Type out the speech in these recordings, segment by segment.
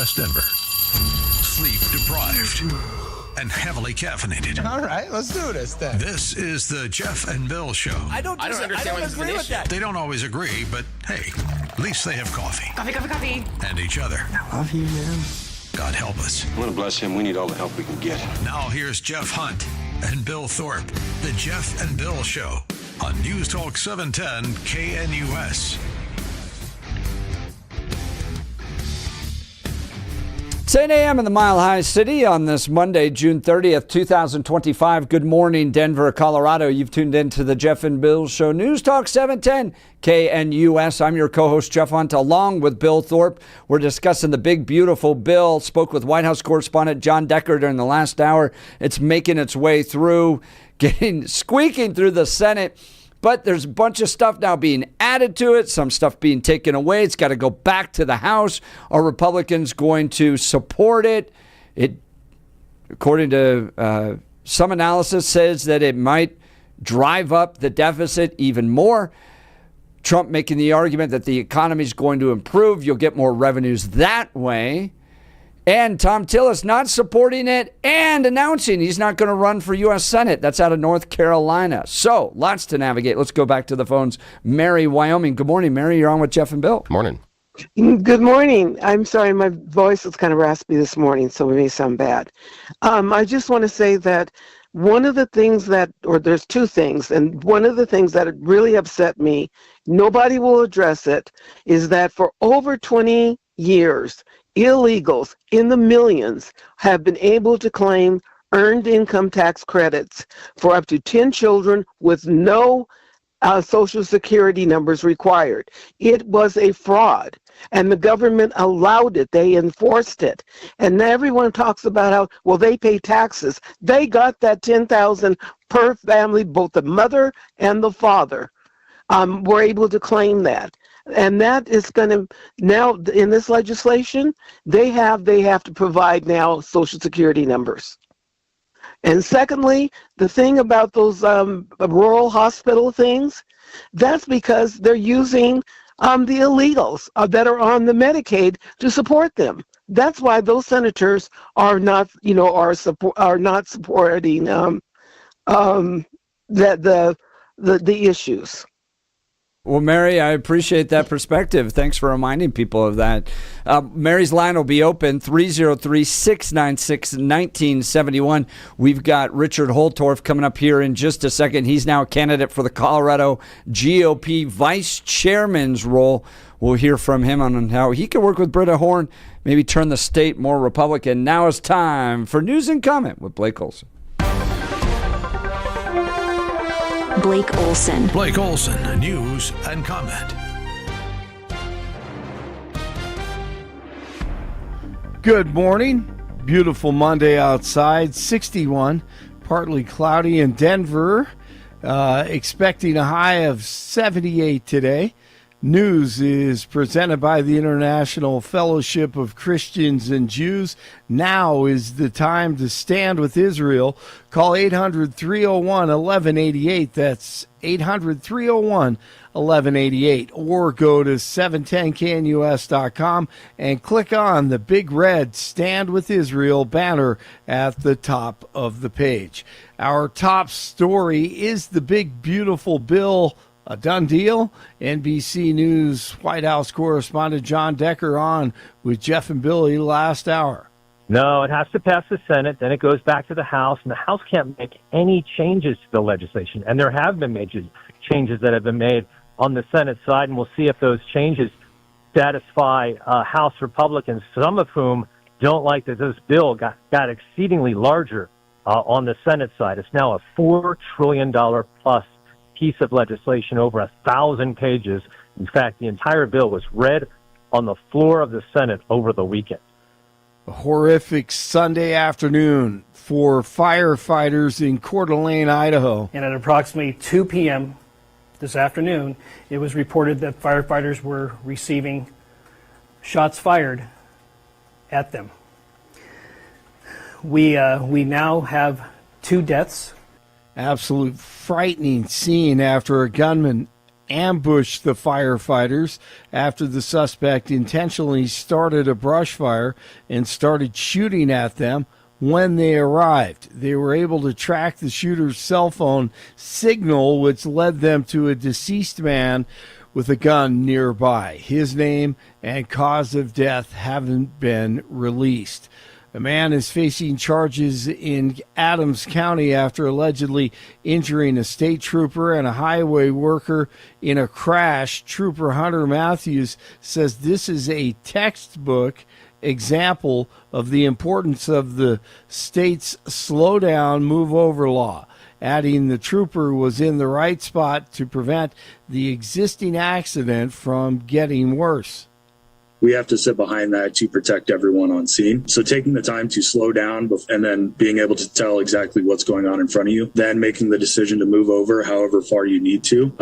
West Denver. Sleep deprived and heavily caffeinated. All right, let's do this then. This is the Jeff and Bill Show. I don't agree with that. They don't always agree, but hey, at least they have coffee. Coffee. And each other. I love you, man. God help us. I want to bless him. We need all the help we can get. Now here's Jeff Hunt and Bill Thorpe. The Jeff and Bill Show on News Talk 710 KNUS. It's 8 a.m. in the Mile High City on this Monday, June 30th, 2025. Good morning, Denver, Colorado. You've tuned in to the Jeff and Bill Show, News Talk 710 KNUS. I'm your co-host, Jeff Hunt, along with Bill Thorpe. We're discussing the big, beautiful bill. Spoke with White House correspondent John Decker during the last hour. It's making its way through, squeaking through the Senate. But there's a bunch of stuff now being added to it, some stuff being taken away. It's got to go back to the House. Are Republicans going to support it? It, according to some analysis, says that it might drive up the deficit even more. Trump making the argument that the economy is going to improve. You'll get more revenues that way. And Tom Tillis not supporting it and announcing he's not going to run for U.S. Senate. That's out of North Carolina. So, lots to navigate. Let's go back to the phones. Mary, Wyoming. Good morning, Mary. You're on with Jeff and Bill. Good morning. Good morning. I'm sorry, my voice is kind of raspy this morning, so it may sound bad. I just want to say that one of the things there's two things, and one of the things that really upset me, nobody will address it, is that for over 20 years, illegals in the millions have been able to claim earned income tax credits for up to 10 children with no Social Security numbers required. It was a fraud, and the government allowed it. They enforced it. And everyone talks about how, well, they pay taxes. They got that $10,000 per family, both the mother and the father were able to claim that. And that is going to, now in this legislation, they have to provide now Social Security numbers. And secondly, the thing about those rural hospital things, that's because they're using the illegals that are on the Medicaid to support them. That's why those senators are not, are not supporting the issues. Well, Mary, I appreciate that perspective. Thanks for reminding people of that. Mary's line will be open, 303-696-1971. We've got Richard Holtorf coming up here in just a second. He's now a candidate for the Colorado GOP vice chairman's role. We'll hear from him on how he can work with Britta Horn, maybe turn the state more Republican. Now it's time for News and Comment with Blake Olson. Blake Olson. Blake Olson, News and Comment. Good morning. Beautiful Monday outside, 61, partly cloudy in Denver, expecting a high of 78 today. News is presented by the International Fellowship of Christians and Jews. Now is the time to stand with Israel. Call 800-301-1188. That's 800-301-1188. Or go to 710knus.com and click on the big red Stand with Israel banner at the top of the page. Our top story is the big, beautiful bill. A done deal? NBC News White House correspondent John Decker on with Jeff and Billy last hour. No, it has to pass the Senate, then it goes back to the House, and the House can't make any changes to the legislation. And there have been major changes that have been made on the Senate side, and we'll see if those changes satisfy House Republicans, some of whom don't like that this bill got exceedingly larger on the Senate side. It's now a $4 trillion plus piece of legislation, over 1,000 pages. In fact, the entire bill was read on the floor of the Senate over the weekend. A horrific Sunday afternoon for firefighters in Coeur d'Alene, Idaho. And at approximately 2 p.m. this afternoon, it was reported that firefighters were receiving shots fired at them. We now have 2 deaths. Absolute frightening scene after a gunman ambushed the firefighters after the suspect intentionally started a brush fire and started shooting at them. When they arrived, they were able to track the shooter's cell phone signal, which led them to a deceased man with a gun nearby. His name and cause of death haven't been released. A man is facing charges in Adams County after allegedly injuring a state trooper and a highway worker in a crash. Trooper Hunter Matthews says this is a textbook example of the importance of the state's slow down, move over law, adding the trooper was in the right spot to prevent the existing accident from getting worse. We have to sit behind that to protect everyone on scene. So taking the time to slow down and then being able to tell exactly what's going on in front of you, then making the decision to move over however far you need to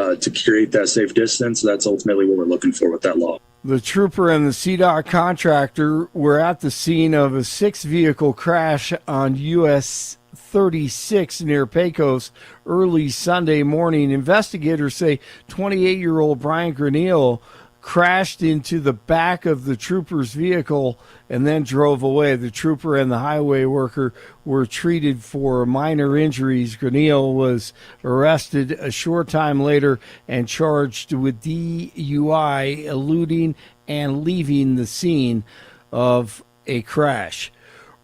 create that safe distance, that's ultimately what we're looking for with that law. The trooper and the CDOT contractor were at the scene of a 6-vehicle crash on US 36 near Pecos early Sunday morning. Investigators say 28-year-old Brian Granillo crashed into the back of the trooper's vehicle and then drove away. The trooper and the highway worker were treated for minor injuries. Granillo was arrested a short time later and charged with DUI, eluding and leaving the scene of a crash.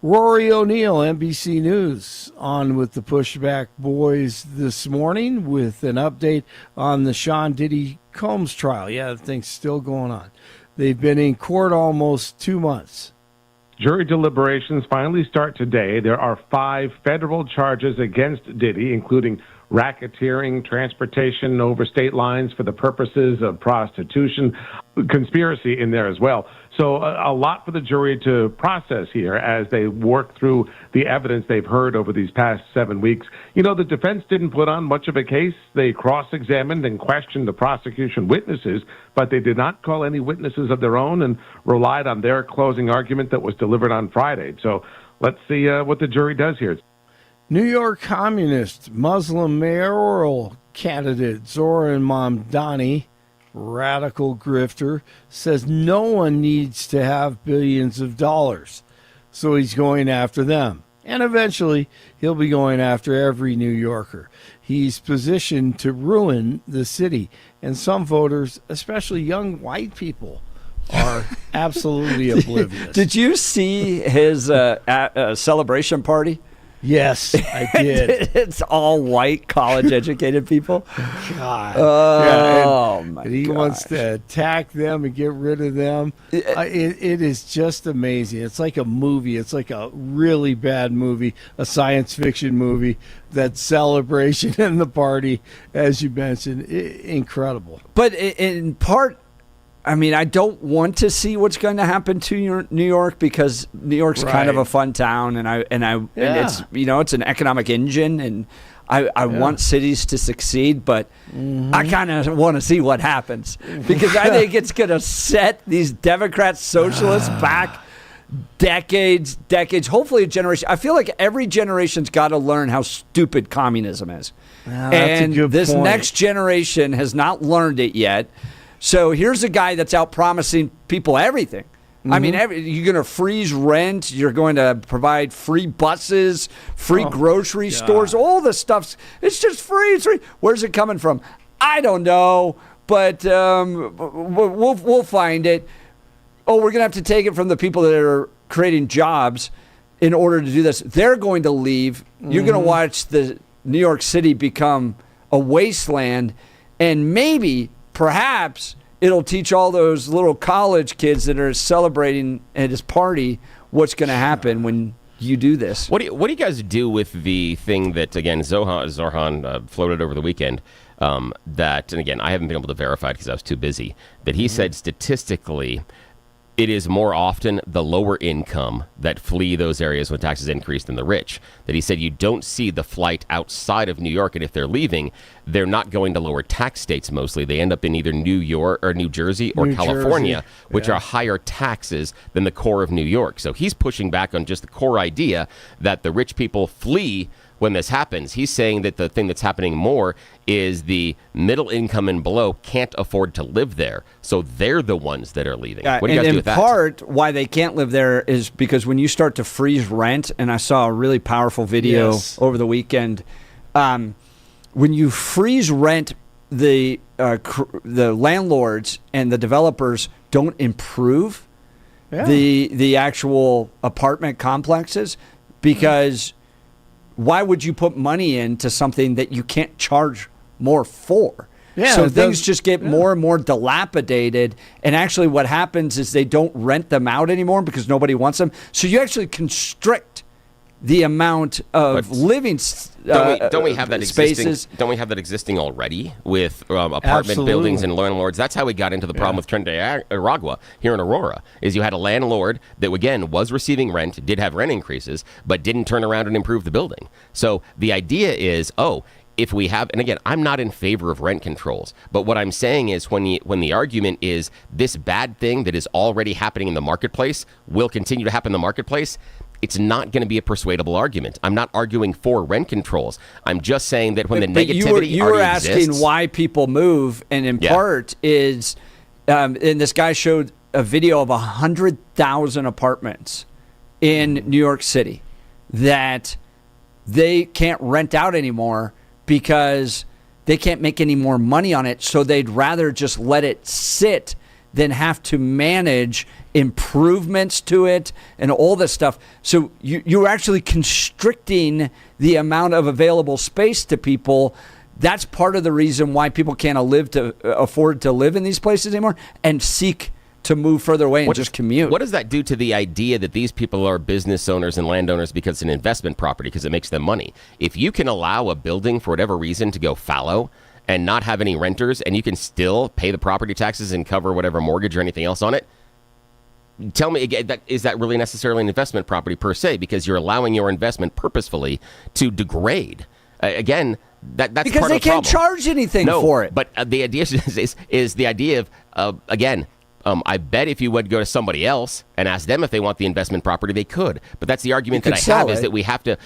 Rory O'Neill, NBC News, on with the Pushback Boys this morning with an update on the Sean Diddy Combs trial. Yeah, the thing's still going on. They've been in court almost 2 months. Jury deliberations finally start today. There are 5 federal charges against Diddy, including racketeering, transportation over state lines for the purposes of prostitution, conspiracy in there as well. So a lot for the jury to process here as they work through the evidence they've heard over these past 7 weeks. You know, the defense didn't put on much of a case. They cross-examined and questioned the prosecution witnesses, but they did not call any witnesses of their own and relied on their closing argument that was delivered on Friday. So let's see what the jury does here. New York communist Muslim mayoral candidate Zoran Mamdani, radical grifter, says no one needs to have billions of dollars. So he's going after them. And eventually, he'll be going after every New Yorker. He's positioned to ruin the city. And some voters, especially young white people, are absolutely oblivious. Did you see his celebration party? Yes, I did. It's all white, college-educated people. God. Oh, my and he wants to attack them and get rid of them. It is just amazing. It's like a movie. It's like a really bad movie, a science fiction movie. That celebration and the party, as you mentioned, incredible. But in part, I mean, I don't want to see what's going to happen to New York because New York's kind of a fun town, and and it's it's an economic engine, and I want cities to succeed, but I kind of want to see what happens because I think it's going to set these Democrats, socialists back decades, hopefully a generation. I feel like every generation's got to learn how stupid communism is, and this next generation has not learned it yet. So here's a guy that's out promising people everything. I mean, you're going to freeze rent. You're going to provide free buses, free grocery stores. All the stuff. It's just free. It's free. Where's it coming from? I don't know, but we'll find it. Oh, we're going to have to take it from the people that are creating jobs in order to do this. They're going to leave. You're going to watch the New York City become a wasteland, and perhaps it'll teach all those little college kids that are celebrating at his party what's going to happen when you do this. What do you guys do with the thing that, again, Zoran floated over the weekend, that, and again, I haven't been able to verify it because I was too busy, that he said statistically it is more often the lower income that flee those areas when taxes increase than the rich. That he said you don't see the flight outside of New York, and if they're leaving, they're not going to lower tax states mostly. They end up in either New York or New Jersey or California, which are higher taxes than the core of New York. So he's pushing back on just the core idea that the rich people flee when this happens. He's saying that the thing that's happening more is the middle income and below can't afford to live there. So they're the ones that are leaving. What do you guys do with that? In part, why they can't live there is because when you start to freeze rent, and I saw a really powerful video over the weekend, when you freeze rent, the landlords and the developers don't improve the actual apartment complexes, because why would you put money into something that you can't charge more for? So things just get more and more dilapidated, and actually what happens is they don't rent them out anymore because nobody wants them. So you actually constrict the amount of living don't we have that spaces. Existing? Don't we have that existing already with apartment buildings and landlords? That's how we got into the problem with Trinidad Aragua here in Aurora. Is you had a landlord that again was receiving rent, did have rent increases, but didn't turn around and improve the building. So the idea is, if we have, and again, I'm not in favor of rent controls, but what I'm saying is when the argument is this bad thing that is already happening in the marketplace will continue to happen in the marketplace, it's not going to be a persuadable argument. I'm not arguing for rent controls. I'm just saying that when the negativity you were asking why people move, and in part is, and this guy showed a video of 100,000 apartments in New York City that they can't rent out anymore because they can't make any more money on it, so they'd rather just let it sit than have to manage improvements to it and all this stuff. So you're actually constricting the amount of available space to people. That's part of the reason why people can't afford to live in these places anymore and seek to move further away and just commute. What does that do to the idea that these people are business owners and landowners because it's an investment property, because it makes them money? If you can allow a building for whatever reason to go fallow and not have any renters, and you can still pay the property taxes and cover whatever mortgage or anything else on it, tell me, is that really necessarily an investment property per se? Because you're allowing your investment purposefully to degrade. Again, that's because part they of the can't problem. charge anything for it. But the idea is the idea of again. I bet if you would go to somebody else and ask them if they want the investment property, they could. But that's the argument that I have, is that we have to,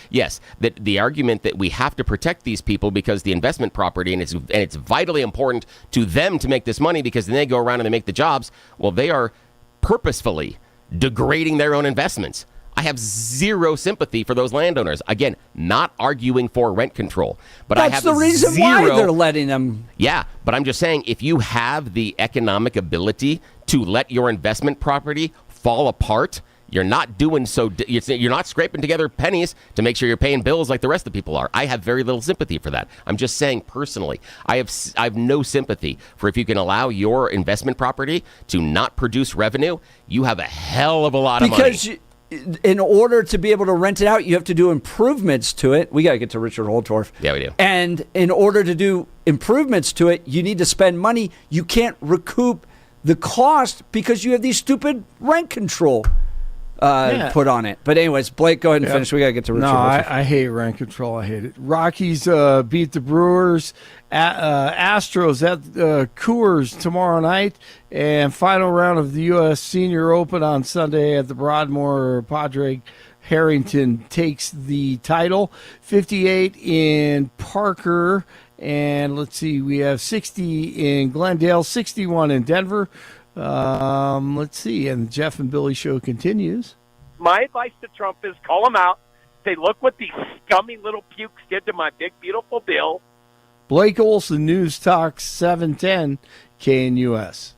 that the argument that we have to protect these people because the investment property, and it's vitally important to them to make this money, because then they go around and they make the jobs. Well, they are purposefully degrading their own investments. I have zero sympathy for those landowners. Again, not arguing for rent control, but I have the reason why they're letting them. Yeah, but I'm just saying, if you have the economic ability to let your investment property fall apart, you're not doing so. You're not scraping together pennies to make sure you're paying bills like the rest of the people are. I have very little sympathy for that. I'm just saying personally, I have no sympathy for if you can allow your investment property to not produce revenue, you have a hell of a lot of money. In order to be able to rent it out, you have to do improvements to it. We got to get to Richard Holtorf. Yeah, we do. And in order to do improvements to it, you need to spend money. You can't recoup the cost because you have these stupid rent control put on it. But anyways, Blake, go ahead and finish. We got to get to Richard Holtorf. I hate rent control. I hate it. Rockies beat the Brewers. Astros at Coors tomorrow night, and final round of the U.S. Senior Open on Sunday at the Broadmoor. Padre Harrington takes the title. 58 in Parker, and let's see, we have 60 in Glendale, 61 in Denver. Let's see, and the Jeff and Billy show continues. My advice to Trump is call him out. Say, look what these scummy little pukes did to my big, beautiful bill. Blake Olson, News Talk 710 KNUS.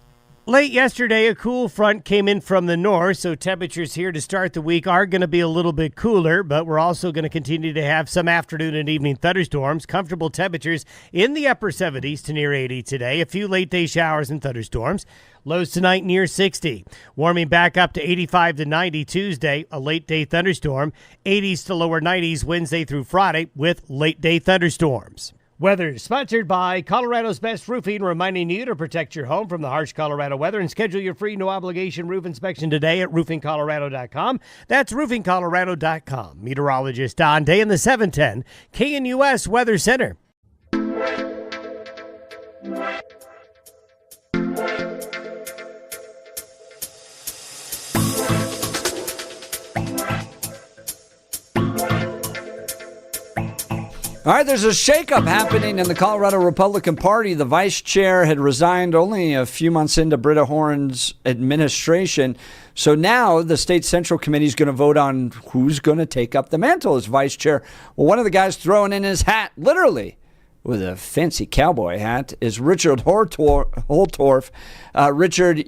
Late yesterday, a cool front came in from the north, so temperatures here to start the week are going to be a little bit cooler, but we're also going to continue to have some afternoon and evening thunderstorms. Comfortable temperatures in the upper 70s to near 80 today. A few late-day showers and thunderstorms. Lows tonight near 60. Warming back up to 85 to 90 Tuesday, a late-day thunderstorm. 80s to lower 90s Wednesday through Friday with late-day thunderstorms. Weather sponsored by Colorado's Best Roofing, reminding you to protect your home from the harsh Colorado weather and schedule your free no-obligation roof inspection today at roofingcolorado.com. That's roofingcolorado.com. Meteorologist Don Day in the 710 KNUS Weather Center. All right, there's a shakeup happening in the Colorado Republican Party. The vice chair had resigned only a few months into Britta Horn's administration. So now the state central committee is going to vote on who's going to take up the mantle as vice chair. Well, one of the guys throwing in his hat, literally, with a fancy cowboy hat, is Richard Holtorf. Richard,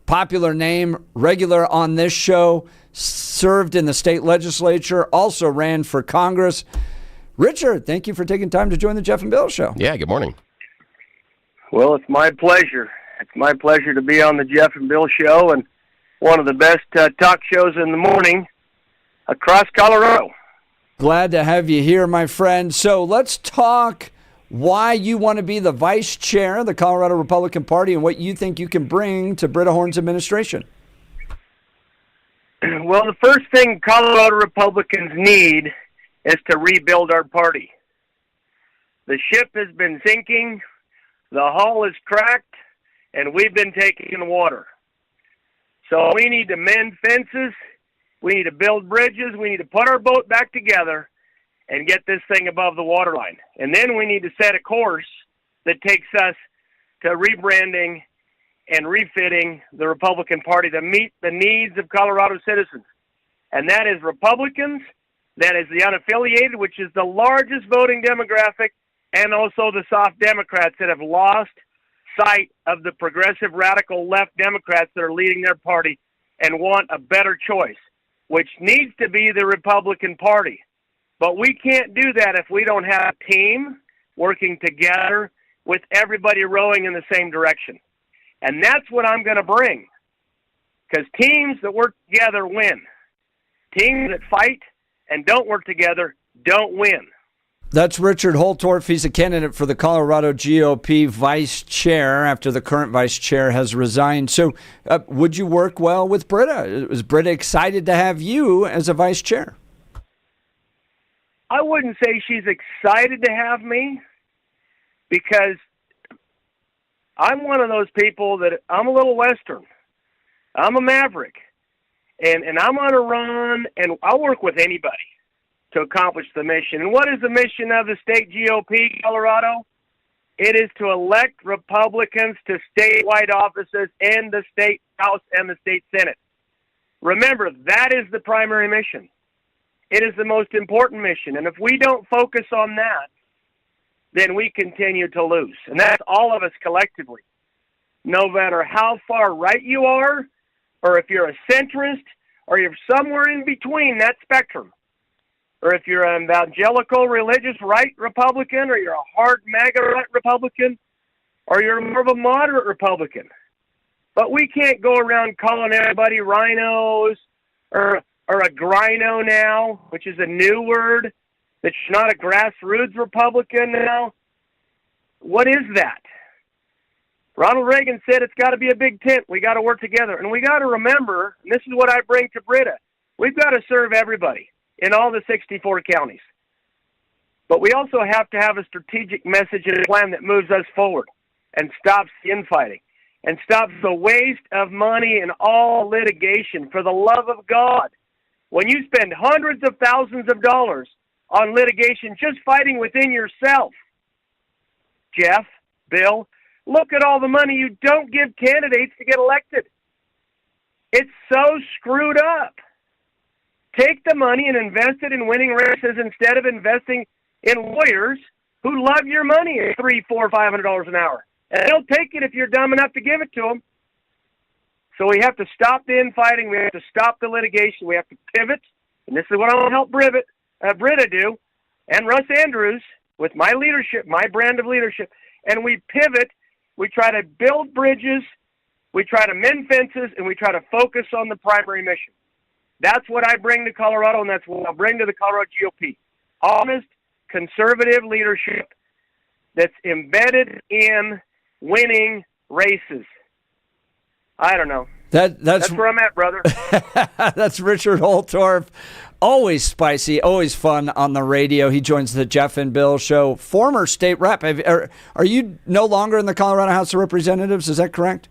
popular name, regular on this show, served in the state legislature, also ran for Congress. Richard, thank you for taking time to join the Jeff and Bill Show. Yeah, good morning. Well, it's my pleasure. It's my pleasure to be on the Jeff and Bill Show, and one of the best talk shows in the morning across Colorado. Glad to have you here, my friend. So let's talk why you want to be the vice chair of the Colorado Republican Party and what you think you can bring to Britta Horn's administration. Well, the first thing Colorado Republicans need is to rebuild our party. The ship has been sinking, the hull is cracked, and we've been taking water. So we need to mend fences, we need to build bridges, we need to put our boat back together and get this thing above the waterline. And then we need to set a course that takes us to rebranding and refitting the Republican Party to meet the needs of Colorado citizens. And that is Republicans, that is the unaffiliated, which is the largest voting demographic, and also the soft Democrats that have lost sight of the progressive radical left Democrats that are leading their party and want a better choice, which needs to be the Republican Party. But we can't do that if we don't have a team working together with everybody rowing in the same direction. And that's what I'm going to bring, because teams that work together win. Teams that fight and don't work together don't win. That's Richard Holtorf. He's a candidate for the Colorado GOP vice chair after the current vice chair has resigned. So would you work well with Britta? Is Britta excited to have you as a vice chair? I wouldn't say she's excited to have me, because I'm one of those people that I'm a little Western. I'm a maverick. And I'm going to run, and I'll work with anybody to accomplish the mission. And what is the mission of the state GOP, Colorado? It is to elect Republicans to statewide offices in the state House and the state Senate. Remember, that is the primary mission. It is the most important mission. And if we don't focus on that, then we continue to lose. And that's all of us collectively. No matter how far right you are, or if you're a centrist, or you're somewhere in between that spectrum, or if you're an evangelical, religious right Republican, or you're a hard MAGA right Republican, or you're more of a moderate Republican. But we can't go around calling everybody rhinos, or a grino now, which is a new word. That's not a grassroots Republican now. What is that? Ronald Reagan said it's got to be a big tent. We got to work together. And we got to remember, and this is what I bring to Britta, we've got to serve everybody in all the 64 counties. But we also have to have a strategic message and a plan that moves us forward and stops the infighting and stops the waste of money and all litigation. For the love of God, when you spend hundreds of thousands of dollars on litigation just fighting within yourself, Jeff, Bill, look at all the money you don't give candidates to get elected. It's so screwed up. Take the money and invest it in winning races instead of investing in lawyers who love your money at $300, $400, $500 an hour. And they'll take it if you're dumb enough to give it to them. So we have to stop the infighting. We have to stop the litigation. We have to pivot. And this is what I want to help Britta do, and Russ Andrews, with my leadership, my brand of leadership. And we pivot. We try to build bridges, we try to mend fences, and we try to focus on the primary mission. That's what I bring to Colorado, and that's what I'll bring to the Colorado GOP. Honest, conservative leadership that's embedded in winning races. I don't know. That's where I'm at, brother. That's Richard Holtorf. Always spicy, always fun on the radio. He joins the Jeff and Bill Show. Former state rep. Are you no longer in the Colorado House of Representatives? Is that correct?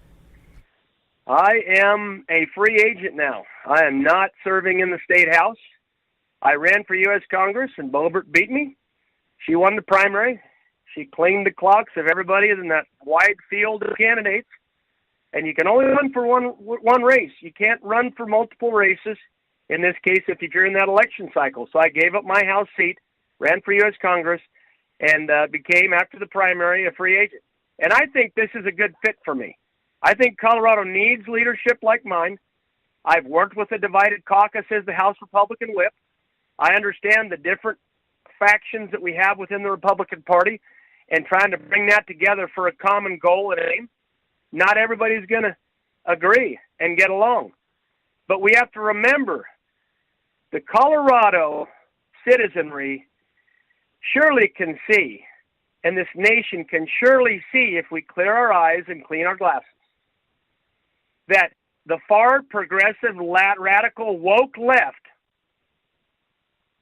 I am a free agent now. I am not serving in the state house. I ran for U.S. Congress, and Boebert beat me. She won the primary. She cleaned the clocks of everybody in that wide field of candidates. And you can only run for one race. You can't run for multiple races, in this case, if you're in that election cycle. So I gave up my House seat, ran for U.S. Congress, and became, after the primary, a free agent. And I think this is a good fit for me. I think Colorado needs leadership like mine. I've worked with the divided caucus as the House Republican whip. I understand the different factions that we have within the Republican Party and trying to bring that together for a common goal and aim. Not everybody's going to agree and get along. But we have to remember the Colorado citizenry surely can see, and this nation can surely see if we clear our eyes and clean our glasses, that the far progressive, radical, woke left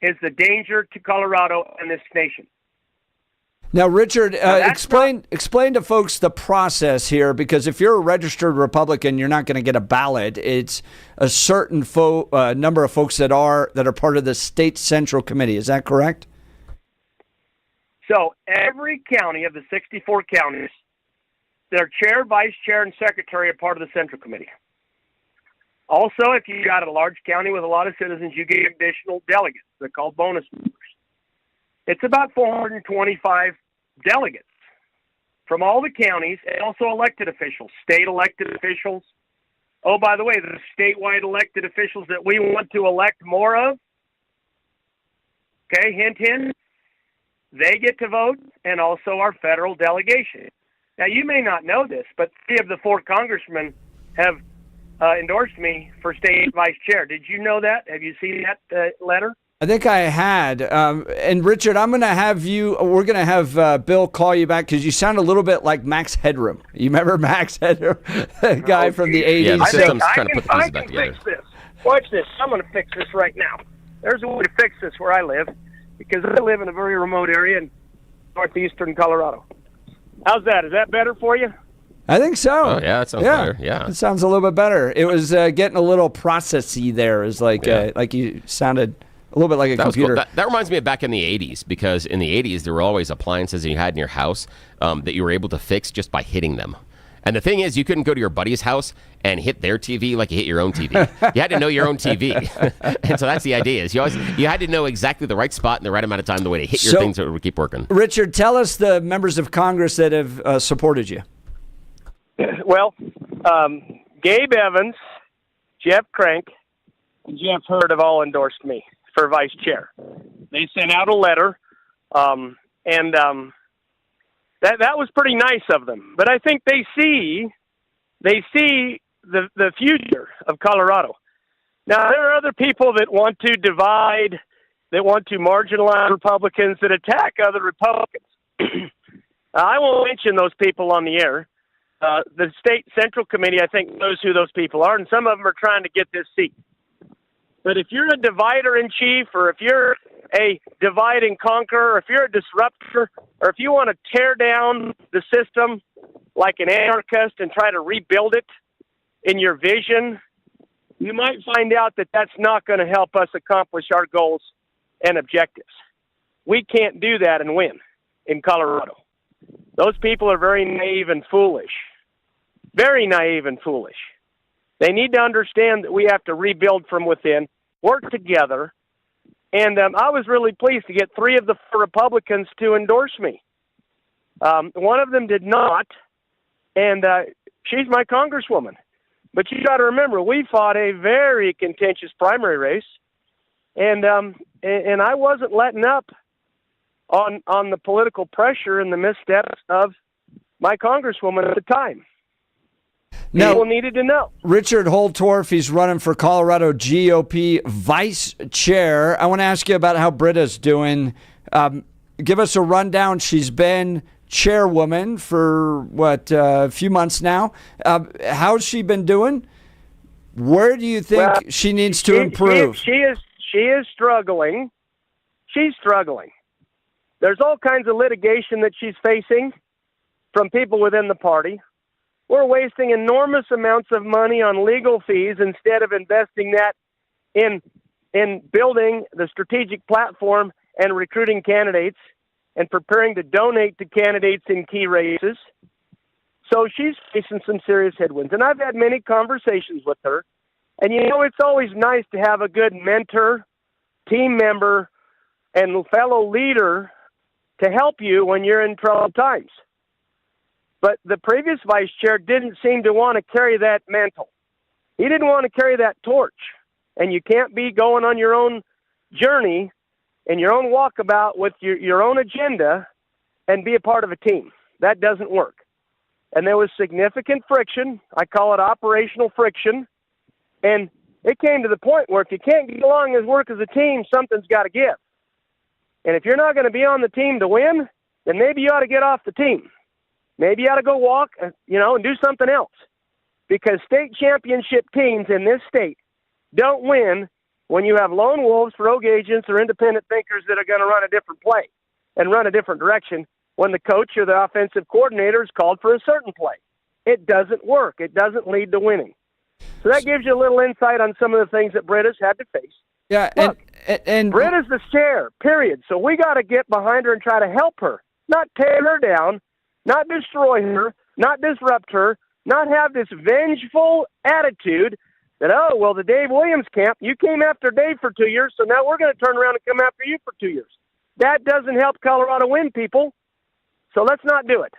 is the danger to Colorado and this nation. Now, Richard, explain to folks the process here, because if you're a registered Republican, you're not going to get a ballot. It's a certain number of folks that are part of the state central committee. Is that correct? So every county of the 64 counties, their chair, vice chair, and secretary are part of the central committee. Also, if you got a large county with a lot of citizens, you get additional delegates. They're called bonus members. It's about 425 delegates from all the counties, and also elected officials, state elected officials. Oh, by the way, the statewide elected officials that we want to elect more of, okay, hint, hint, they get to vote, and also our federal delegation. Now, you may not know this, but 3 of the 4 congressmen have endorsed me for state vice chair. Did you know that? Have you seen that letter? I think I had. And Richard, we're going to have Bill call you back because you sound a little bit like Max Headroom. You remember Max Headroom, the guy from the 80s? Yeah, the system's trying to put the I pieces can back together. fix this. Watch this. I'm going to fix this right now. There's a way to fix this where I live, because I live in a very remote area in northeastern Colorado. How's that? Is that better for you? I think so. Oh, yeah, that sounds better. Yeah. It sounds a little bit better. It was getting a little processy there. It was like you sounded a little bit like a computer. Cool. That reminds me of back in the 80s, because in the 80s, there were always appliances that you had in your house that you were able to fix just by hitting them. And the thing is, you couldn't go to your buddy's house and hit their TV like you hit your own TV. You had to know your own TV. And so that's the idea, is you had to know exactly the right spot and the right amount of time, the way to hit your things so it would keep working. Richard, tell us the members of Congress that have supported you. Well, Gabe Evans, Jeff Crank, and Jeff Hurd have all endorsed me for vice chair. They sent out a letter, and that was pretty nice of them. But I think they see the future of Colorado. Now, there are other people that want to divide, that want to marginalize Republicans, that attack other Republicans. I won't mention those people on the air. The state central committee, I think, knows who those people are, and some of them are trying to get this seat. But if you're a divider-in-chief, or if you're a divide and conquer, or if you're a disruptor, or if you want to tear down the system like an anarchist and try to rebuild it in your vision, you might find out that that's not going to help us accomplish our goals and objectives. We can't do that and win in Colorado. Those people are very naive and foolish. Very naive and foolish. They need to understand that we have to rebuild from within, work together. And I was really pleased to get 3 of the 4 Republicans to endorse me. One of them did not, and she's my congresswoman. But you got to remember, we fought a very contentious primary race, and I wasn't letting up on the political pressure and the missteps of my congresswoman at the time. People needed to know. Richard Holtorf, he's running for Colorado GOP vice chair. I want to ask you about how Britta's doing. Give us a rundown. She's been chairwoman for, a few months now. How's she been doing? Where do you think she needs to improve? She is struggling. She's struggling. There's all kinds of litigation that she's facing from people within the party. We're wasting enormous amounts of money on legal fees instead of investing that in in building the strategic platform and recruiting candidates and preparing to donate to candidates in key races. So she's facing some serious headwinds. And I've had many conversations with her. And, it's always nice to have a good mentor, team member, and fellow leader to help you when you're in troubled times. But the previous vice chair didn't seem to want to carry that mantle. He didn't want to carry that torch. And you can't be going on your own journey and your own walkabout with your own agenda and be a part of a team. That doesn't work. And there was significant friction. I call it operational friction. And it came to the point where if you can't get along and work as a team, something's got to give. And if you're not going to be on the team to win, then maybe you ought to get off the team. Maybe you ought to go walk, and do something else. Because state championship teams in this state don't win when you have lone wolves, rogue agents, or independent thinkers that are going to run a different play and run a different direction when the coach or the offensive coordinator is called for a certain play. It doesn't work. It doesn't lead to winning. So that gives you a little insight on some of the things that Britta's had to face. Yeah, look, and Britta's the chair, period. So we got to get behind her and try to help her, not tear her down, not destroy her, not disrupt her, not have this vengeful attitude that, the Dave Williams camp, you came after Dave for 2 years, so now we're going to turn around and come after you for 2 years. That doesn't help Colorado win, people. So let's not do it.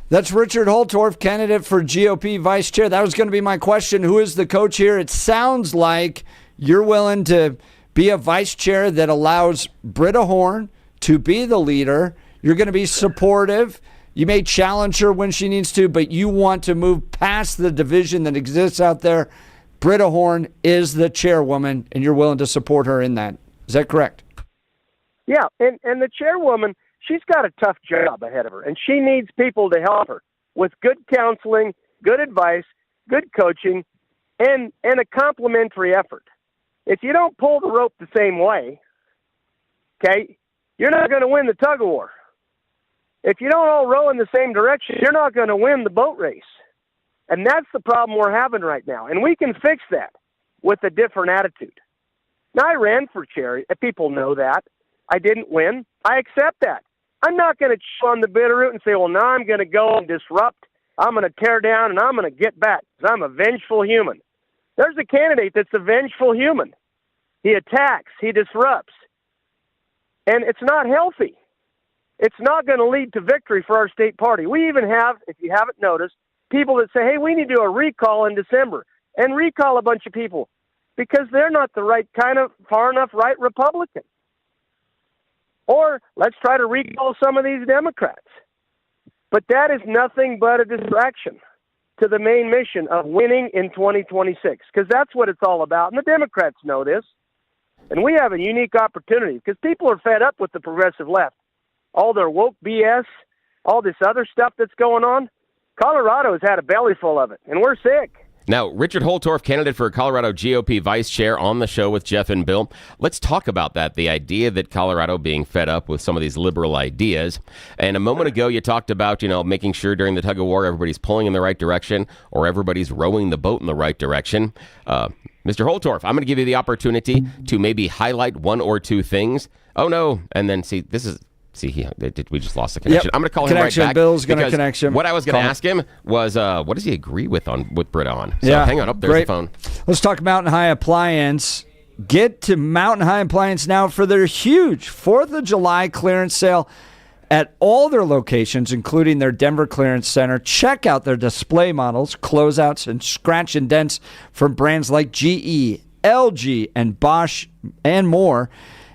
That's Richard Holtorf, candidate for GOP vice chair. That was going to be my question. Who is the coach here? It sounds like you're willing to be a vice chair that allows Britta Horn to be the leader. You're going to be supportive. You may challenge her when she needs to, but you want to move past the division that exists out there. Britta Horn is the chairwoman, and you're willing to support her in that. Is that correct? Yeah, and the chairwoman, she's got a tough job ahead of her, and she needs people to help her with good counseling, good advice, good coaching, and a complementary effort. If you don't pull the rope the same way, okay, you're not going to win the tug of war. If you don't all row in the same direction, you're not going to win the boat race. And that's the problem we're having right now. And we can fix that with a different attitude. Now, I ran for chair. People know that. I didn't win. I accept that. I'm not going to chew on the bitter root and say, well, now I'm going to go and disrupt. I'm going to tear down, and I'm going to get back because I'm a vengeful human. There's a candidate that's a vengeful human. He attacks. He disrupts. And it's not healthy. It's not going to lead to victory for our state party. We even have, if you haven't noticed, people that say, hey, we need to do a recall in December and recall a bunch of people because they're not the right kind of far enough right Republican. Or let's try to recall some of these Democrats. But that is nothing but a distraction to the main mission of winning in 2026 because that's what it's all about. And the Democrats know this. And we have a unique opportunity because people are fed up with the progressive left. All their woke BS, all this other stuff that's going on. Colorado has had a belly full of it, and we're sick. Now, Richard Holtorf, candidate for Colorado GOP vice chair on the show with Jeff and Bill. Let's talk about that, the idea that Colorado being fed up with some of these liberal ideas. And a moment ago, you talked about, making sure during the tug of war everybody's pulling in the right direction or everybody's rowing the boat in the right direction. Mr. Holtorf, I'm going to give you the opportunity to maybe highlight one or two things. Oh, no. And then, we just lost the connection. Yep. I'm going to call him right back. Bill's going to connect him. What I was going to ask him was, what does he agree with Britta on? So hang on. There's great. the phone. Let's talk Mountain High Appliance. Get to Mountain High Appliance now for their huge 4th of July clearance sale at all their locations, including their Denver Clearance Center. Check out their display models, closeouts, and scratch and dents from brands like GE, LG, and Bosch, and more.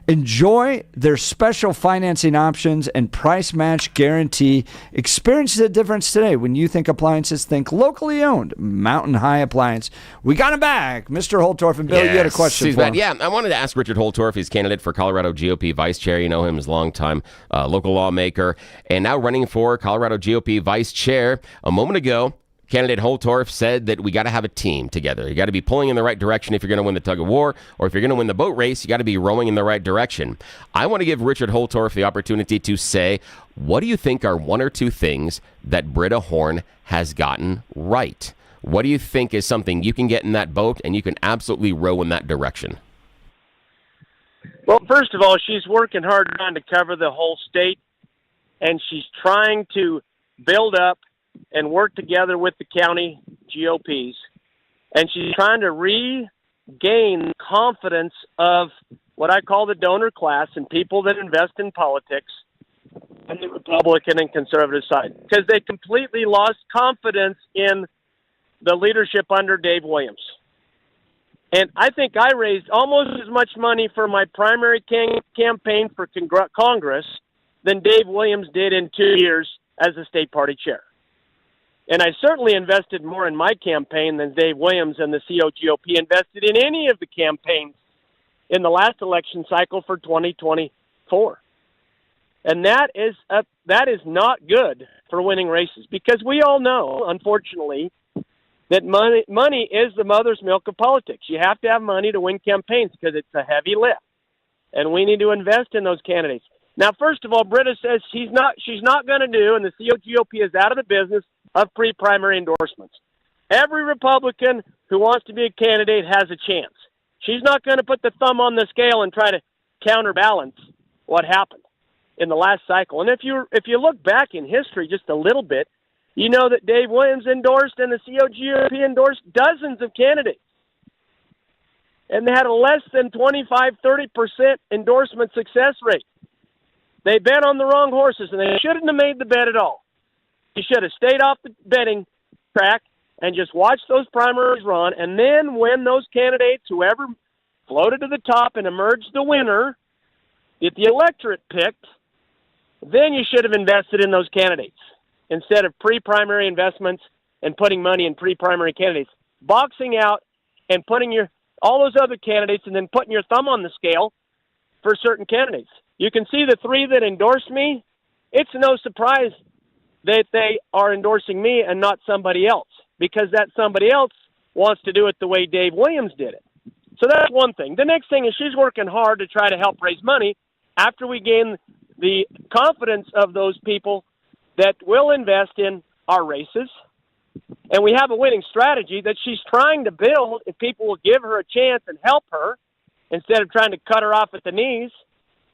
Enjoy their special financing options and price match guarantee. Experience the difference today. When you think appliances, think locally owned Mountain High Appliance. We got him back. Mr. Holtorf and Bill, you had a question for him. Yeah, I wanted to ask Richard Holtorf. He's candidate for Colorado GOP vice chair. You know him as longtime local lawmaker and now running for Colorado GOP vice chair. A moment ago, candidate Holtorf said that we got to have a team together. You got to be pulling in the right direction if you're going to win the tug of war, or if you're going to win the boat race, you got to be rowing in the right direction. I want to give Richard Holtorf the opportunity to say, what do you think are one or two things that Britta Horn has gotten right? What do you think is something you can get in that boat and you can absolutely row in that direction? Well, first of all, she's working hard trying to cover the whole state, and she's trying to build up and work together with the county GOPs, and she's trying to regain confidence of what I call the donor class and people that invest in politics on the Republican and conservative side, because they completely lost confidence in the leadership under Dave Williams. And I think I raised almost as much money for my primary campaign for Congress than Dave Williams did in 2 years as a state party chair. And I certainly invested more in my campaign than Dave Williams and the COGOP invested in any of the campaigns in the last election cycle for 2024. And that is not good for winning races, because we all know, unfortunately, that money is the mother's milk of politics. You have to have money to win campaigns because it's a heavy lift, and we need to invest in those candidates. Now, first of all, Britta says she's not going to do, and the COGOP is out of the business of pre-primary endorsements. Every Republican who wants to be a candidate has a chance. She's not going to put the thumb on the scale and try to counterbalance what happened in the last cycle. And if you look back in history just a little bit, you know that Dave Williams endorsed and the COGOP endorsed dozens of candidates. And they had a less than 25-30% endorsement success rate. They bet on the wrong horses, and they shouldn't have made the bet at all. You should have stayed off the betting track and just watched those primaries run, and then when those candidates, whoever floated to the top and emerged the winner, if the electorate picked, then you should have invested in those candidates instead of pre-primary investments and putting money in pre-primary candidates. Boxing out and putting all those other candidates and then putting your thumb on the scale for certain candidates. You can see the three that endorsed me. It's no surprise that they are endorsing me and not somebody else, because that somebody else wants to do it the way Dave Williams did it. So that's one thing. The next thing is she's working hard to try to help raise money after we gain the confidence of those people that will invest in our races. And we have a winning strategy that she's trying to build if people will give her a chance and help her instead of trying to cut her off at the knees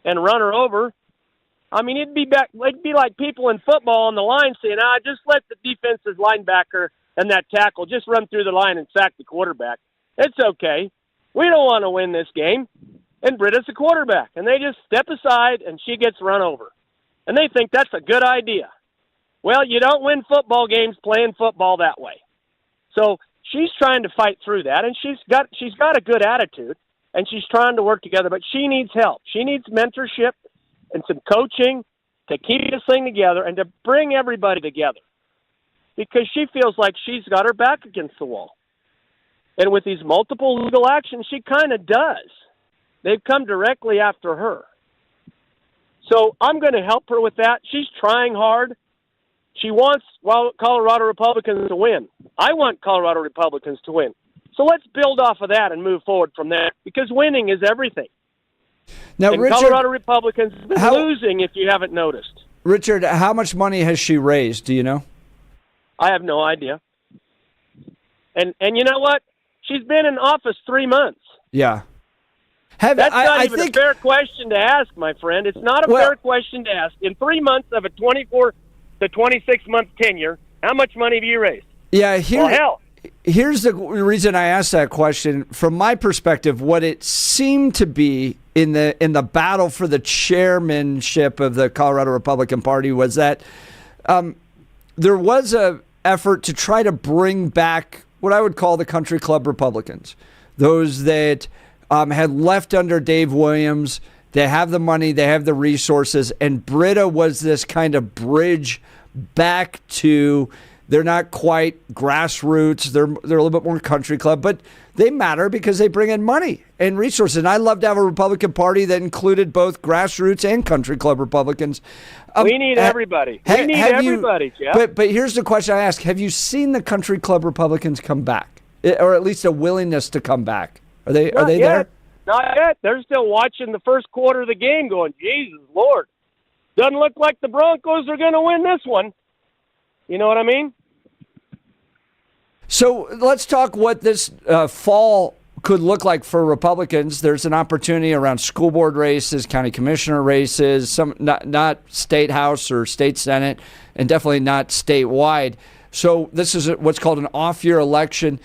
and run her over. I mean, it'd be like people in football on the line saying, just let the defensive linebacker and that tackle just run through the line and sack the quarterback. It's okay. We don't want to win this game. And Britta's the quarterback. And they just step aside and she gets run over. And they think that's a good idea. Well, you don't win football games playing football that way. So she's trying to fight through that, and she's got a good attitude, and she's trying to work together, but she needs help. She needs mentorship and some coaching to keep this thing together and to bring everybody together, because she feels like she's got her back against the wall. And with these multiple legal actions, she kind of does. They've come directly after her. So I'm going to help her with that. She's trying hard. She wants Colorado Republicans to win. I want Colorado Republicans to win. So let's build off of that and move forward from there, because winning is everything. Now, and Richard, Colorado Republicans have been losing, if you haven't noticed. Richard, how much money has she raised? Do you know? I have no idea. And you know what? She's been in office 3 months. Yeah. That's not even a fair question to ask, my friend. It's not a fair question to ask. In 3 months of a 24 to 26-month tenure, how much money have you raised? Yeah, hell. Here's the reason I asked that question. From my perspective, what it seemed to be in the battle for the chairmanship of the Colorado Republican Party was that there was a effort to try to bring back what I would call the country club Republicans, those that had left under Dave Williams. They have the money, they have the resources, and Britta was this kind of bridge back to. They're not quite grassroots. They're a little bit more country club, but they matter because they bring in money and resources. And I'd love to have a Republican Party that included both grassroots and country club Republicans. We need everybody. We need everybody, Jeff. But here's the question I ask. Have you seen the country club Republicans come back, or at least a willingness to come back? Are they there? Not yet. They're still watching the first quarter of the game going, Jesus, Lord. Doesn't look like the Broncos are going to win this one. You know what I mean? So let's talk what this fall could look like for Republicans. There's an opportunity around school board races, county commissioner races, some not state house or state senate, and definitely not statewide. So this is what's called an off-year election.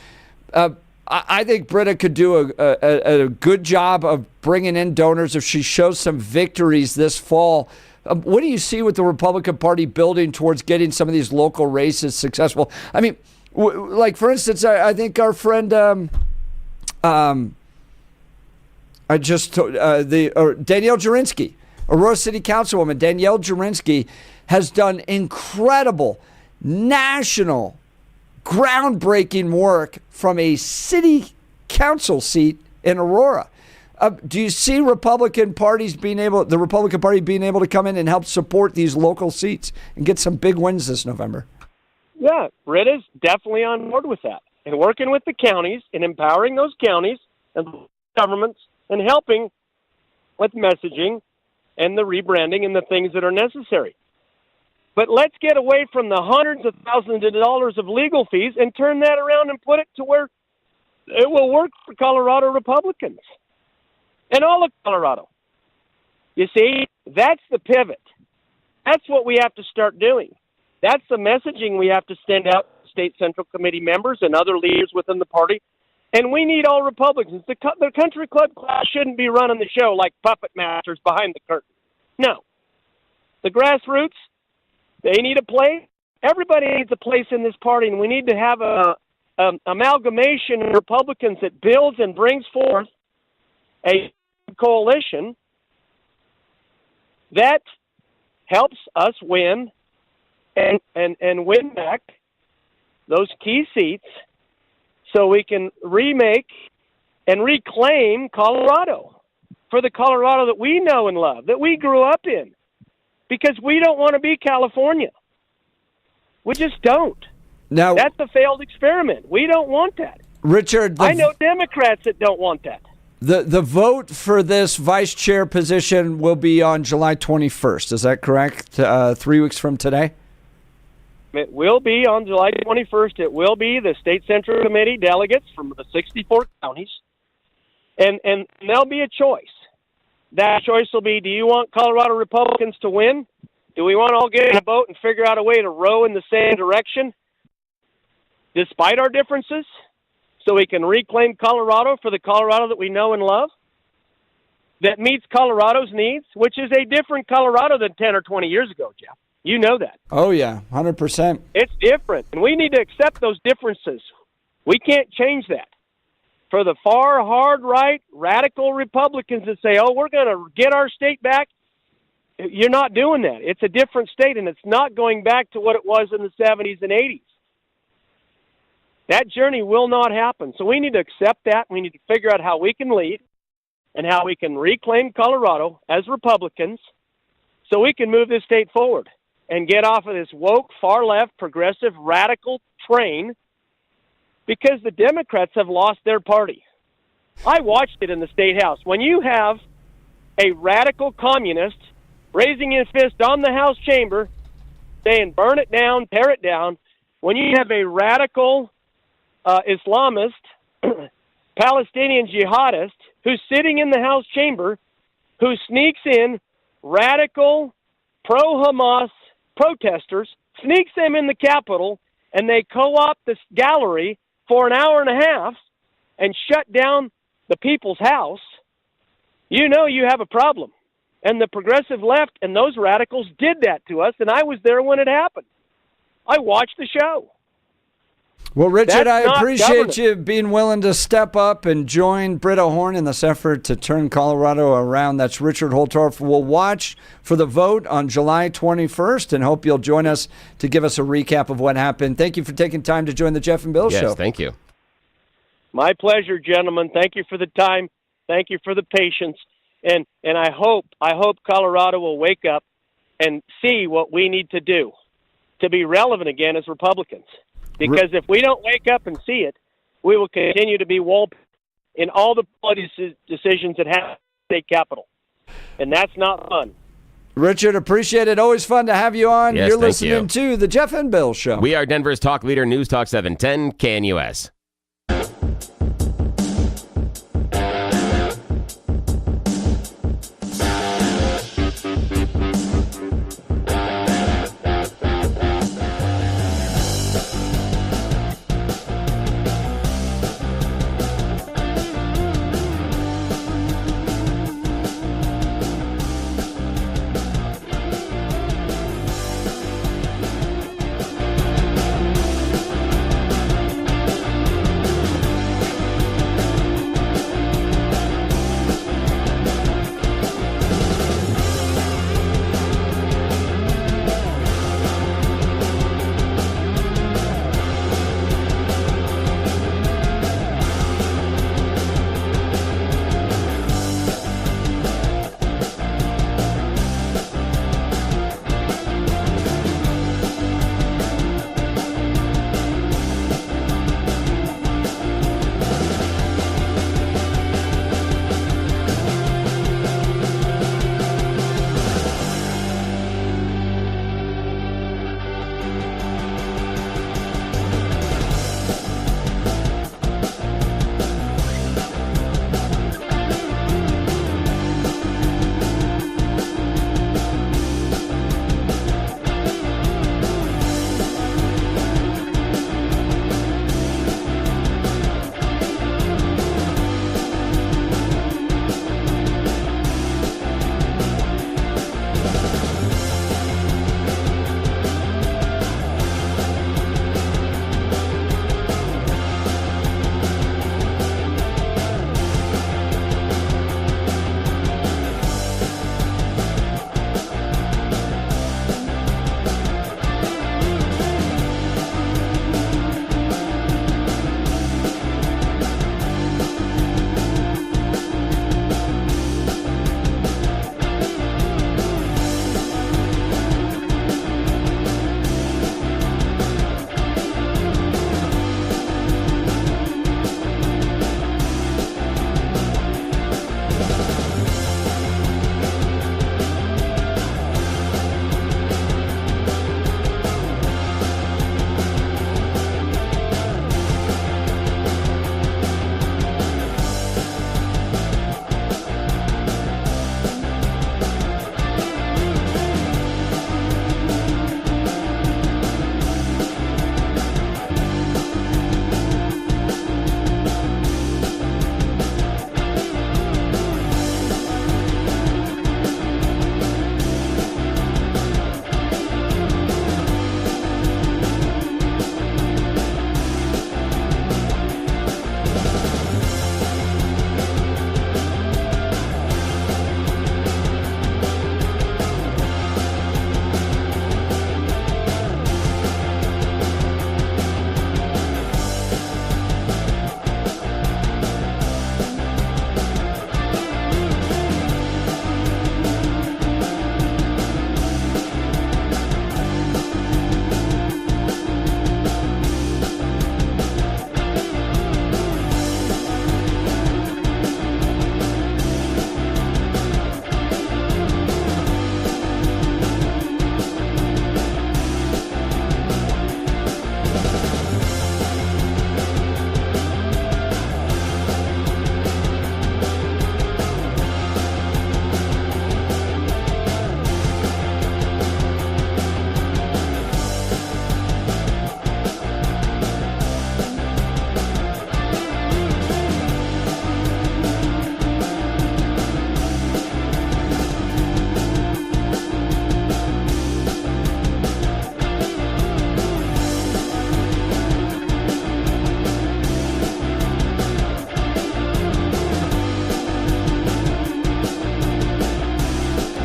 I think Britta could do a good job of bringing in donors if she shows some victories this fall. What do you see with the Republican Party building towards getting some of these local races successful? I mean, like, for instance, I think our friend Danielle Jurinsky, Aurora City Councilwoman Danielle Jurinsky, has done incredible national groundbreaking work from a city council seat in Aurora. Do you see the Republican Party being able to come in and help support these local seats and get some big wins this November? Yeah, Britta's definitely on board with that, and working with the counties and empowering those counties and governments and helping with messaging and the rebranding and the things that are necessary. But let's get away from the hundreds of thousands of dollars of legal fees and turn that around and put it to where it will work for Colorado Republicans and all of Colorado. You see, that's the pivot. That's what we have to start doing. That's the messaging we have to send out to state central committee members and other leaders within the party. And we need all Republicans. The country club class shouldn't be running the show like puppet masters behind the curtain. No. The grassroots, they need a place. Everybody needs a place in this party, and we need to have a amalgamation of Republicans that builds and brings forth a coalition that helps us win and win back those key seats so we can remake and reclaim Colorado for the Colorado that we know and love, that we grew up in. Because we don't want to be California. We just don't. Now, that's a failed experiment. We don't want that. Richard, I know Democrats that don't want that. The vote for this vice chair position will be on July 21st. Is that correct? 3 weeks from today? It will be on July 21st. It will be the State Central Committee delegates from the 64 counties. And there'll be a choice. That choice will be, do you want Colorado Republicans to win? Do we want to all get in a boat and figure out a way to row in the same direction, despite our differences, so we can reclaim Colorado for the Colorado that we know and love, that meets Colorado's needs, which is a different Colorado than 10 or 20 years ago, Jeff. You know that. Oh, yeah, 100%. It's different, and we need to accept those differences. We can't change that. For the far, hard right, radical Republicans that say, oh, we're going to get our state back, you're not doing that. It's a different state, and it's not going back to what it was in the 70s and 80s. That journey will not happen. So we need to accept that. We need to figure out how we can lead and how we can reclaim Colorado as Republicans so we can move this state forward and get off of this woke, far-left, progressive, radical train, because the Democrats have lost their party. I watched it in the State House. When you have a radical communist raising his fist on the House chamber saying, burn it down, tear it down, when you have a radical Islamist, Palestinian jihadist who's sitting in the House chamber who sneaks in radical pro-Hamas protesters, sneaks them in the Capitol, and they co-opt this gallery for an hour and a half and shut down the people's house, you know you have a problem. And the progressive left and those radicals did that to us, and I was there when it happened. I watched the show. Well, Richard, That's I appreciate government. you being willing to step up and join Britta Horn in this effort to turn Colorado around. That's Richard Holtorf. We'll watch for the vote on July 21st and hope you'll join us to give us a recap of what happened. Thank you for taking time to join the Jeff and Bill Show. Yes, thank you. My pleasure, gentlemen. Thank you for the time. Thank you for the patience. And I hope Colorado will wake up and see what we need to do to be relevant again as Republicans. Because if we don't wake up and see it, we will continue to be walled in all the policy decisions that have state capital. And that's not fun. Richard, appreciate it. Always fun to have you on. Yes, You're thank listening you. to The Jeff and Bill Show. We are Denver's talk leader, News Talk 710 KNUS.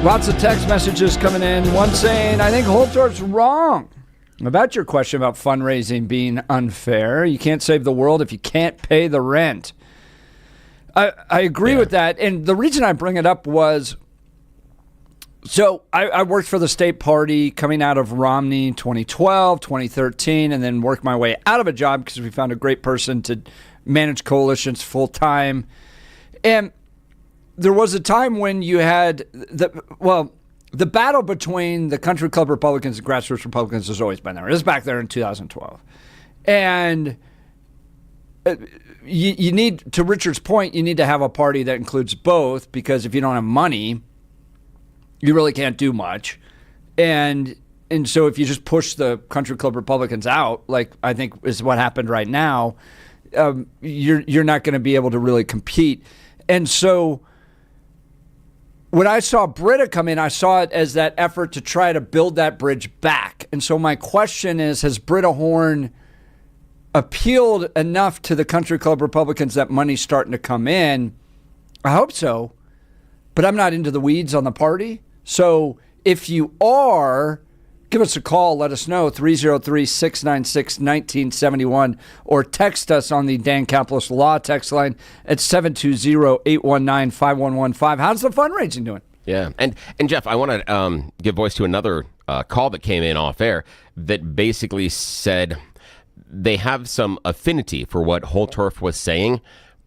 Lots of text messages coming in. One saying, I think Holtorf's wrong about your question about fundraising being unfair. You can't save the world if you can't pay the rent. I agree with that. And the reason I bring it up was, so I worked for the state party coming out of Romney 2012, 2013, and then worked my way out of a job because we found a great person to manage coalitions full time. And there was a time when you had the battle between the country club Republicans and grassroots Republicans has always been there. It was back there in 2012. And you need, to Richard's point, you need to have a party that includes both, because if you don't have money, you really can't do much. And so if you just push the country club Republicans out, like I think is what happened right now, you're not going to be able to really compete. And so when I saw Britta come in, I saw it as that effort to try to build that bridge back. And so my question is, has Britta Horn appealed enough to the country club Republicans that money's starting to come in? I hope so, but I'm not into the weeds on the party. So if you are, give us a call. Let us know, 303-696-1971, or text us on the Dan Caplis Law text line at 720-819-5115. How's the fundraising doing? Yeah. And Jeff, I want to give voice to another call that came in off air that basically said they have some affinity for what Holtorf was saying,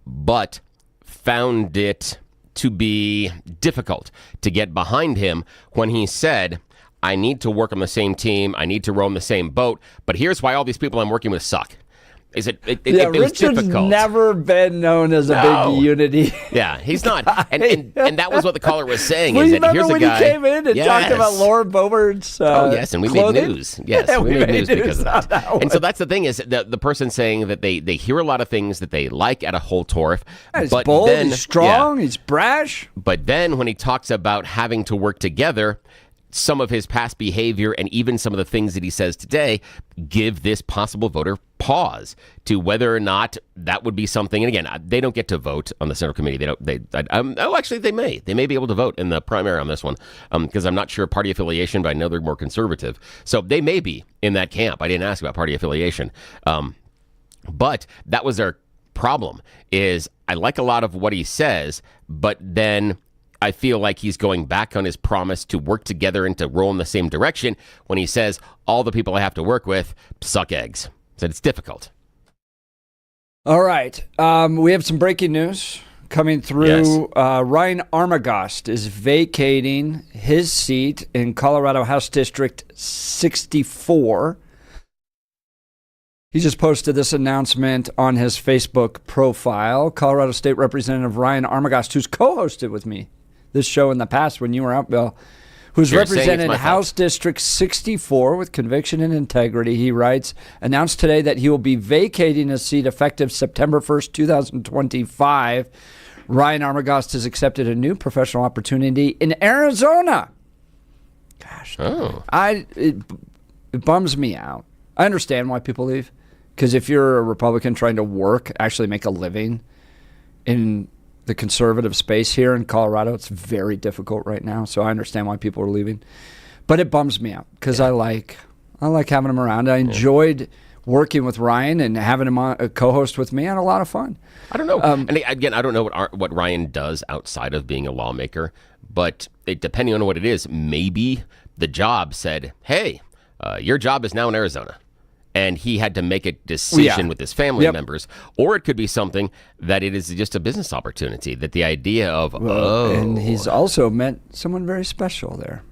but found it to be difficult to get behind him when he said, I need to work on the same team, I need to row in the same boat, but here's why all these people I'm working with suck. Is it was Richard's difficult. never been known as a big unity. Yeah, he's not. And that was what the caller was saying. Well, is you that here's remember a when guy. he came in and talked about Laura Bobert's yes, and we clothing? made news. Yes, Yeah, we made news because of on that. And so that's the thing is the person saying that they hear a lot of things that they like at a Holtorf. He's but bold, then, he's strong, he's brash. But then when he talks about having to work together, some of his past behavior and even some of the things that he says today give this possible voter pause to whether or not that would be something. And again, they don't get to vote on the Central Committee. Actually, they may. They may be able to vote in the primary on this one because I'm not sure party affiliation, but I know they're more conservative. So they may be in that camp. I didn't ask about party affiliation. But that was their problem is I like a lot of what he says, but then I feel like he's going back on his promise to work together and to roll in the same direction when he says all the people I have to work with suck eggs. Said it's difficult. All right. We have some breaking news coming through. Yes. Ryan Armagost is vacating his seat in Colorado House District 64. He just posted this announcement on his Facebook profile. Colorado State Representative Ryan Armagost, who's co-hosted with me this show in the past when you were out, Bill, who's represented House District 64 with conviction and integrity. He writes, announced today that he will be vacating his seat effective September 1st, 2025. Ryan Armagost has accepted a new professional opportunity in Arizona. Gosh, it bums me out. I understand why people leave, because if you're a Republican trying to work, actually make a living in the conservative space here in Colorado, it's very difficult right now. So I understand why people are leaving, but it bums me out because I like having him around. I enjoyed working with Ryan and having him on a co-host with me. I had a lot of fun. I don't know. And again, I don't know what Ryan does outside of being a lawmaker, but depending on what it is, maybe the job said, hey, your job is now in Arizona. And he had to make a decision with his family members. Or it could be something that it is just a business opportunity, that the idea of, And he's also met someone very special there.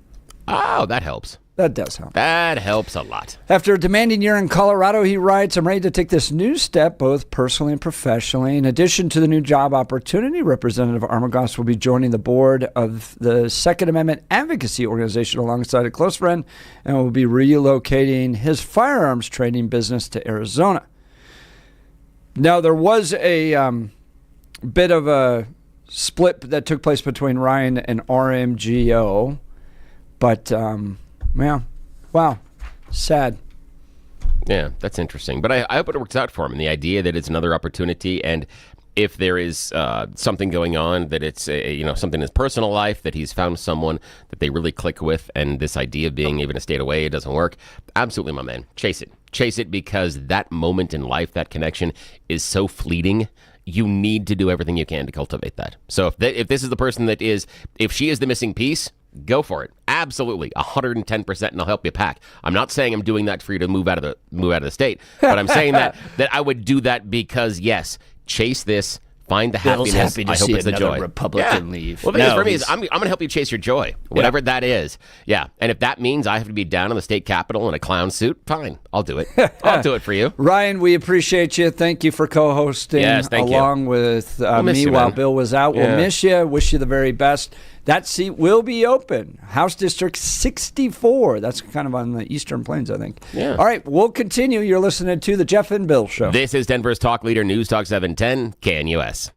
Oh, that helps. That does help. That helps a lot. After a demanding year in Colorado, he writes, I'm ready to take this new step, both personally and professionally. In addition to the new job opportunity, Representative Armagost will be joining the board of the Second Amendment Advocacy Organization alongside a close friend and will be relocating his firearms training business to Arizona. Now, there was a bit of a split that took place between Ryan and RMGO, but wow, sad. Yeah, that's interesting. But I hope it works out for him. And the idea that it's another opportunity, and if there is something going on, that it's something in his personal life, that he's found someone that they really click with, and this idea of being even a state away, it doesn't work. Absolutely, my man. Chase it, because that moment in life, that connection is so fleeting. You need to do everything you can to cultivate that. So if this is the person that is, if she is the missing piece, go for it. Absolutely, 110%, and I'll help you pack. I'm not saying I'm doing that for you to move out of the state, but I'm saying that I would do that because, yes, chase this, Find the Bill's happiness. happy to I hope see it's the another joy. Republican leave. Well, the thing is, No, for me is he's- I'm going to help you chase your joy, whatever that is. Yeah, and if that means I have to be down in the state capitol in a clown suit, fine, I'll do it. I'll do it for you. Ryan, we appreciate you. Thank you for co-hosting Yes, thank you. along with miss me you, while man. Bill was out. We'll Yeah. miss you. Wish you the very best. That seat will be open. House District 64. That's kind of on the Eastern Plains, I think. Yeah. All right, we'll continue. You're listening to the Jeff and Bill Show. This is Denver's talk leader, News Talk 710 KNUS.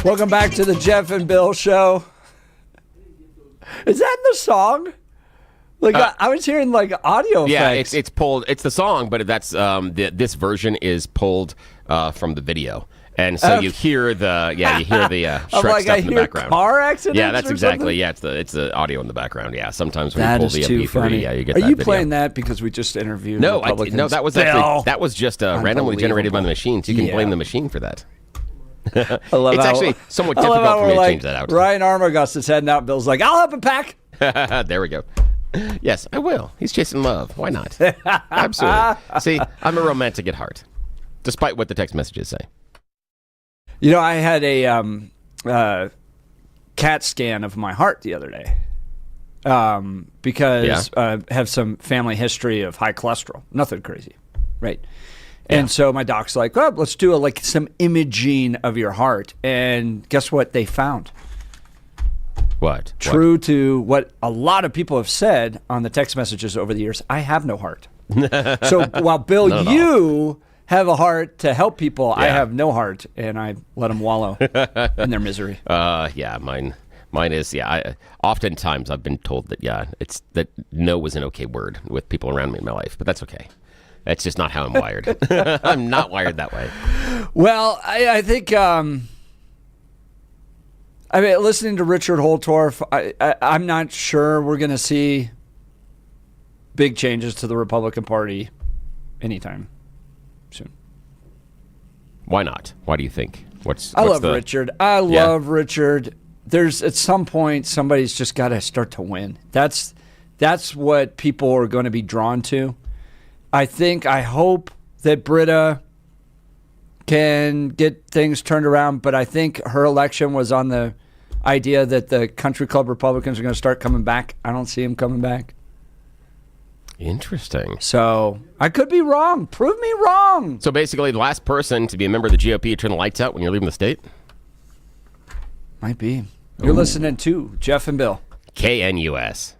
Welcome back to the Jeff and Bill Show. Is that in the song? Like I was hearing like audio effects. Yeah, it's pulled. It's the song, but that's this version is pulled from the video. And so you hear the Shrek stuff in the background. Car accidents. Yeah, that's exactly. Something? Yeah, it's the audio in the background. Yeah, sometimes when That you pull is the too MP3, funny. yeah, you get Are that you video. playing that because we just interviewed? No, Republicans? that was just randomly generated by the machine. So you can blame the machine for that. I love it's how, actually somewhat I love difficult how for me we're to change that out. Ryan Armagost is heading out. Bill's like, I'll help him pack. There we go. Yes, I will. He's chasing love. Why not? Absolutely. See, I'm a romantic at heart, despite what the text messages say. You know, I had a CAT scan of my heart the other day because I have some family history of high cholesterol. Nothing crazy, right? Yeah. And so my doc's like, "Oh, let's do some imaging of your heart." And guess what they found? What? True to what a lot of people have said on the text messages over the years, I have no heart. So while Bill, you have a heart to help people, I have no heart, and I let them wallow in their misery. Mine is, oftentimes I've been told that, it's that no was an okay word with people around me in my life, but that's okay. That's just not how I'm wired. I'm not wired that way. Well, I think, listening to Richard Holtorf, I'm not sure we're going to see big changes to the Republican Party anytime soon. Why not? Why do you think? I love Richard. I love Richard. There's at some point somebody's just got to start to win. That's what people are going to be drawn to. I hope that Britta can get things turned around, but I think her election was on the idea that the country club Republicans are going to start coming back. I don't see them coming back. Interesting. So I could be wrong. Prove me wrong. So basically, the last person to be a member of the GOP to turn the lights out when you're leaving the state? Might be. You're listening to Jeff and Bill. KNUS.